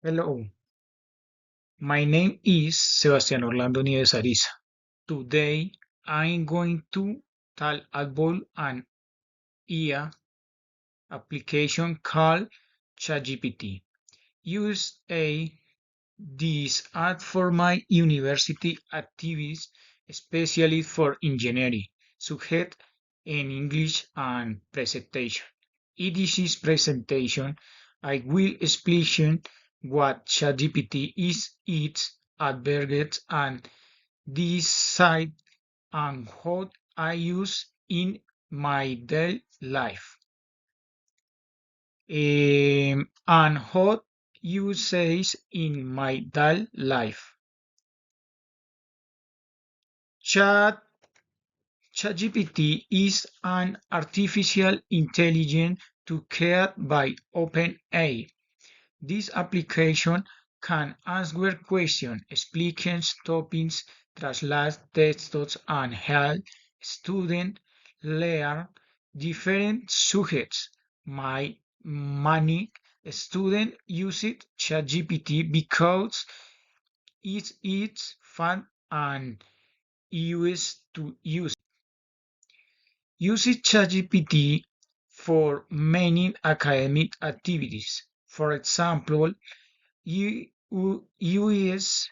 Hello, my name is Sebastián Orlando Nieves Ariza. Today I'm going to talk about an IA application called ChatGPT. Use this app for my university activities, especially for engineering, subject in English and presentation. In this presentation, I will explain what ChatGPT is, its advantages and this site and how I use in my daily life. And how you says in my daily life. Chat ChatGPT is an artificial intelligence created by OpenAI. This application can answer questions, explain topics, translate texts, and help students learn different subjects. Many students use ChatGPT because it's fun and easy to use. Use ChatGPT for many academic activities. For example, US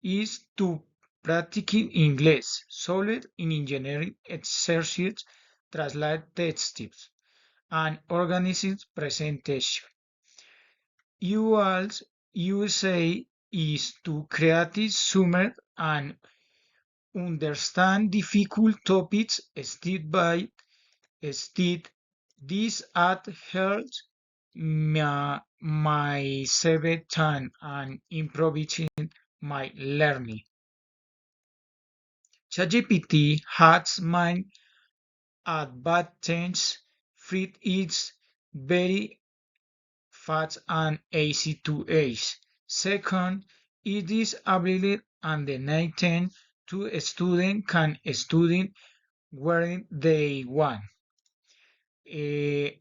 is to practicing English, solid in engineering exercises, translate texts, and organize presentation. USA is to create summary and understand difficult topics step by step. This ad helps my save time and improving my learning. ChatGPT has many advantages. First, it's very fast and easy to use. Second, it is available on the night to students can study where they want.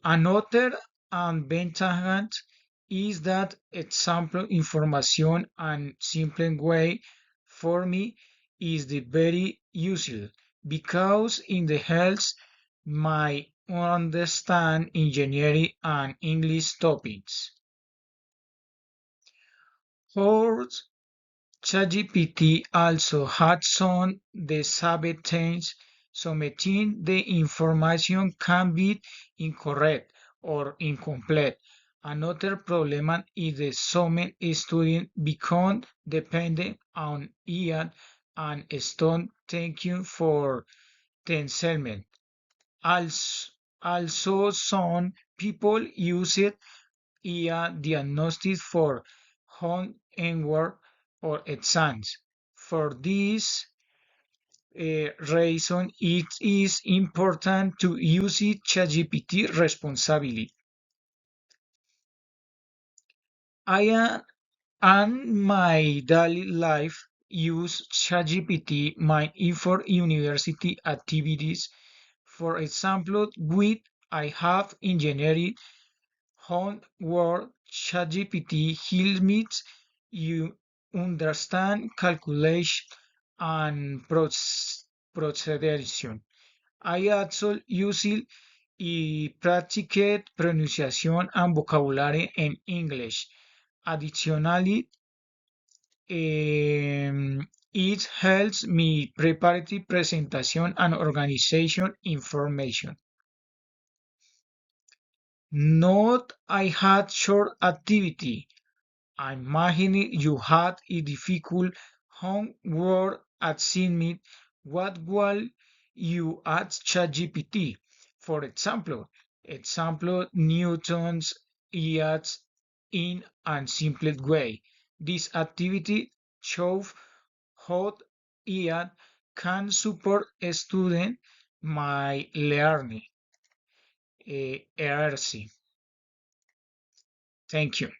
Another advantage is that example information and simple way for me is the very useful because in the helps my understand engineering and English topics. Fourth, ChatGPT also had some disadvantages. Sometimes the information can be incorrect or incomplete. Another problem is that some students become dependent on AI and stop thinking for themselves. Also, some people use AI diagnostics for homework or exams. For this reason, it is important to use ChatGPT responsibly. I and my daily life use ChatGPT mainly for university activities. For example, with I have engineering homework, ChatGPT helps me you understand calculation and procedures. I also use practice pronunciation and vocabulary in English. Additionally, it helps me prepare the presentation and organization information. Note I had short activity. I imagine you had a difficult homework assignment. What will you ask ChatGPT? For example Newton's ideas in a simple way. This activity shows how AI can support a student my learning. ERC. Thank you.